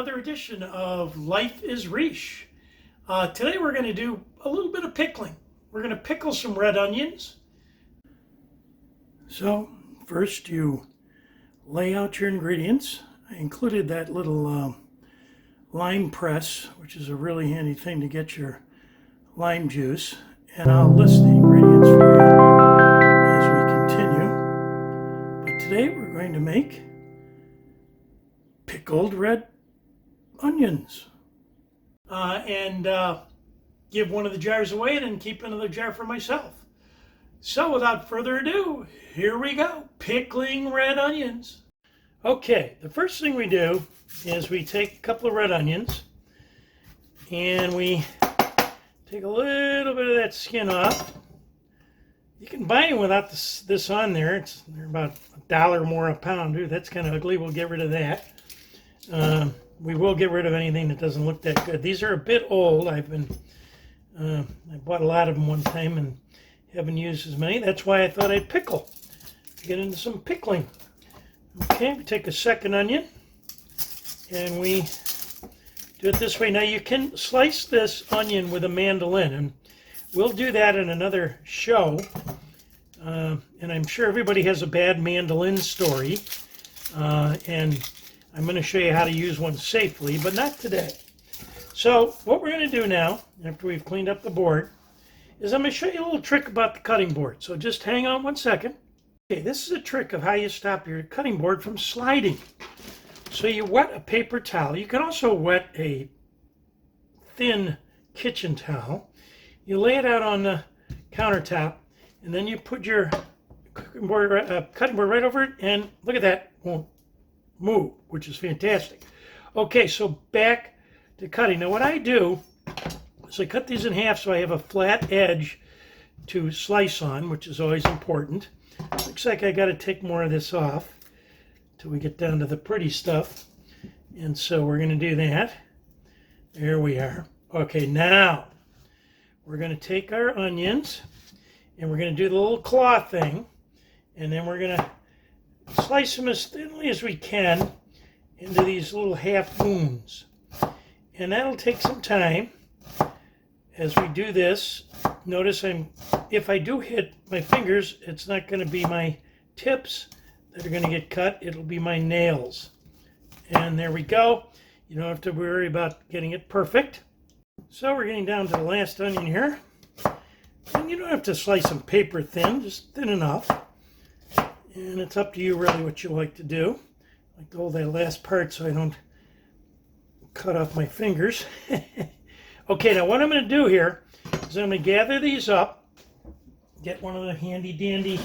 another edition of Life is Riche. Today we're going to do a little bit of pickling. We're going to pickle some red onions. So first you lay out your ingredients. I included that little lime press, which is a really handy thing to get your lime juice. And I'll list the ingredients for you as we continue. But today we're going to make pickled red onions. And give one of the jars away and then keep another jar for myself. So without further ado, here we go. Pickling red onions. Okay, the first thing we do is we take a couple of red onions and we take a little bit of that skin off. You can buy them without this on there. They're about $1 more a pound. Ooh, that's kind of ugly. We'll get rid of that. We will get rid of anything that doesn't look that good. These are a bit old. I bought a lot of them one time and haven't used as many. That's why I thought I'd pickle. Get into some pickling. Okay, we take a second onion and we do it this way. Now you can slice this onion with a mandolin, and we'll do that in another show. And I'm sure everybody has a bad mandolin story. And I'm going to show you how to use one safely, but not today. So what we're going to do now, after we've cleaned up the board, is I'm going to show you a little trick about the cutting board. So just hang on one second. Okay, this is a trick of how you stop your cutting board from sliding. So you wet a paper towel. You can also wet a thin kitchen towel. You lay it out on the countertop, and then you put your cutting board right over it, and look at that. Won't move, which is fantastic. Okay, so back to cutting. Now what I do is I cut these in half so I have a flat edge to slice on, which is always important. Looks like I got to take more of this off till we get down to the pretty stuff. And so we're going to do that. There we are. Okay, now we're going to take our onions and we're going to do the little claw thing, and then we're going to slice them as thinly as we can into these little half moons. And that'll take some time as we do this. Notice if I do hit my fingers, it's not going to be my tips that are going to get cut. It'll be my nails. And there we go. You don't have to worry about getting it perfect. So we're getting down to the last onion here. And you don't have to slice them paper thin, just thin enough. And it's up to you really what you like to do. I like to hold that last part so I don't cut off my fingers. Okay, now what I'm going to do here is I'm going to gather these up, get one of the handy dandy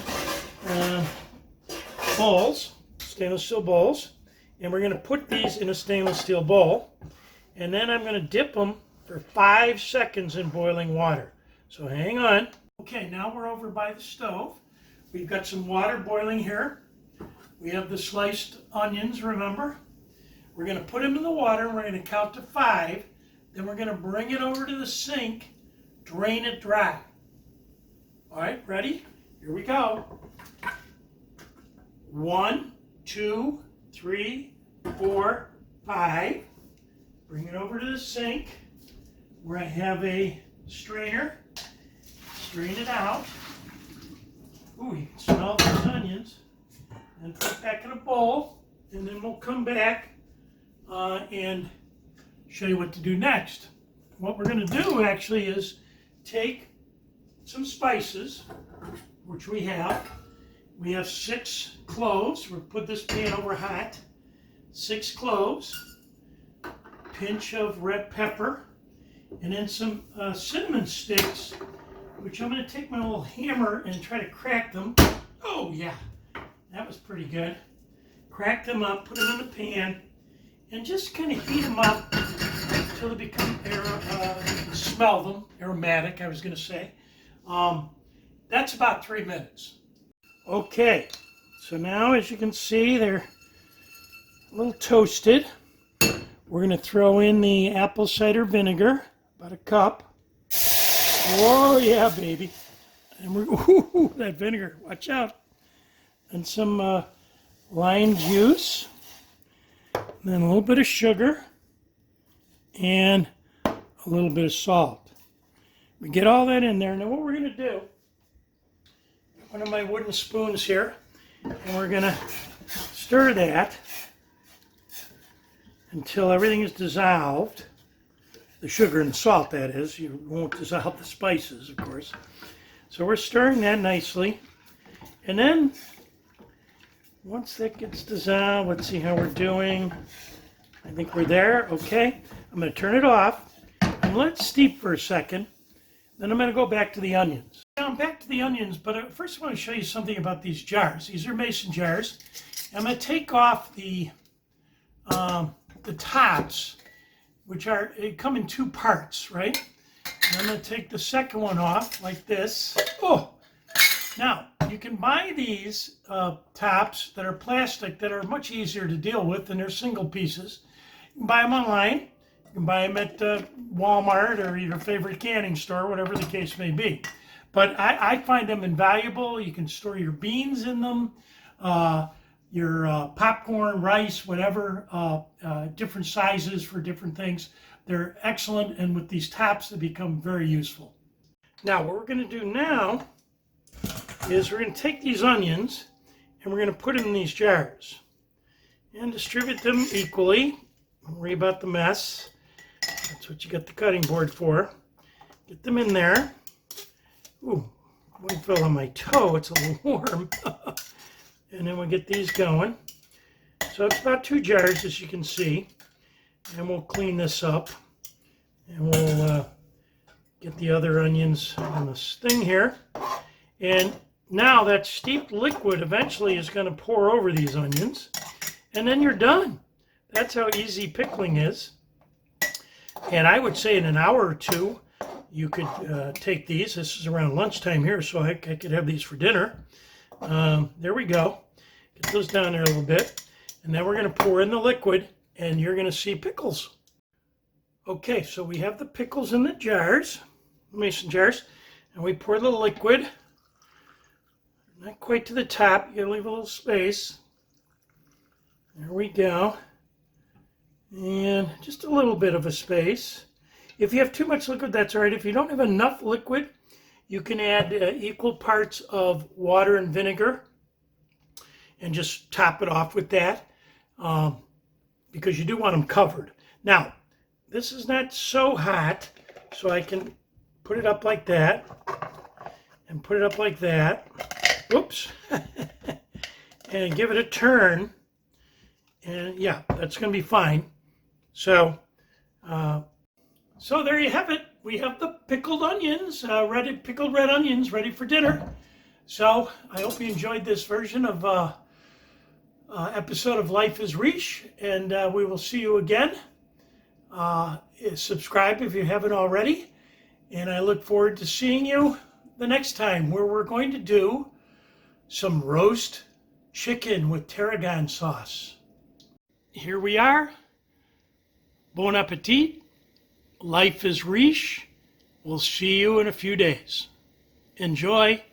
bowls, stainless steel bowls, and we're going to put these in a stainless steel bowl, and then I'm going to dip them for 5 seconds in boiling water. So hang on. Okay, now we're over by the stove. We've got some water boiling here. We have the sliced onions, remember? We're going to put them in the water, and we're going to count to 5. Then we're going to bring it over to the sink, drain it dry. All right, ready? Here we go. 1, 2, 3, 4, 5. Bring it over to the sink where I have a strainer. Strain it out. Ooh, you can smell those onions. And put it back in a bowl, and then we'll come back and show you what to do next. What we're going to do actually is take some spices, which we have. We have 6 cloves. We'll put this pan over hot. 6 cloves, pinch of red pepper, and then some cinnamon sticks, which I'm going to take my little hammer and try to crack them. Oh yeah, that was pretty good. Crack them up, put them in the pan, and just kind of heat them up until they become, you can smell them, aromatic, I was going to say. That's about 3 minutes. Okay, so now as you can see, they're a little toasted. We're going to throw in the apple cider vinegar, about a cup. Oh yeah, baby. And we're, ooh, that vinegar, watch out. And some lime juice. And then a little bit of sugar. and a little bit of salt. We get all that in there. Now what we're going to do, one of my wooden spoons here, and we're going to stir that until everything is dissolved. The sugar and the salt, that is. You won't dissolve the spices, of course. So we're stirring that nicely. And then, once that gets dissolved, let's see how we're doing. I think we're there. Okay. I'm going to turn it off and let it steep for a second. Then I'm going to go back to the onions. Now I'm back to the onions, but first I want to show you something about these jars. These are mason jars. I'm going to take off the tops, which come in two parts, right? And I'm going to take the second one off like this. Oh! Now, you can buy these tops that are plastic that are much easier to deal with, and they're single pieces. You can buy them online. You can buy them at Walmart or your favorite canning store, whatever the case may be. But I find them invaluable. You can store your beans in them, your popcorn, rice, whatever, different sizes for different things. They're excellent, and with these tops, they become very useful. Now, what we're going to do now is we're going to take these onions and we're going to put them in these jars and distribute them equally. Don't worry about the mess. That's what you got the cutting board for. Get them in there. Ooh, one fell on my toe. It's a little warm. And then we'll get these going. So it's about 2 jars, as you can see. And we'll clean this up. And we'll get the other onions on this thing here. And now that steeped liquid eventually is going to pour over these onions. And then you're done. That's how easy pickling is. And I would say in an hour or 2, you could take these. This is around lunchtime here, so I could have these for dinner. There we go. Get those down there a little bit. And then we're going to pour in the liquid, and you're going to see pickles. Okay, so we have the pickles in the jars, mason jars, and we pour the liquid. Not quite to the top. You gotta leave a little space. There we go. And just a little bit of a space. If you have too much liquid, that's all right. If you don't have enough liquid, you can add equal parts of water and vinegar and just top it off with that because you do want them covered. Now, this is not so hot, so I can put it up like that and put it up like that. Oops. And give it a turn. And yeah, that's going to be fine. So there you have it. We have the pickled onions, pickled red onions ready for dinner. So I hope you enjoyed this version of episode of Life is Riche, and we will see you again. Subscribe if you haven't already, and I look forward to seeing you the next time, where we're going to do some roast chicken with tarragon sauce. Here we are. Bon appetit. Life is Riche. We'll see you in a few days. Enjoy.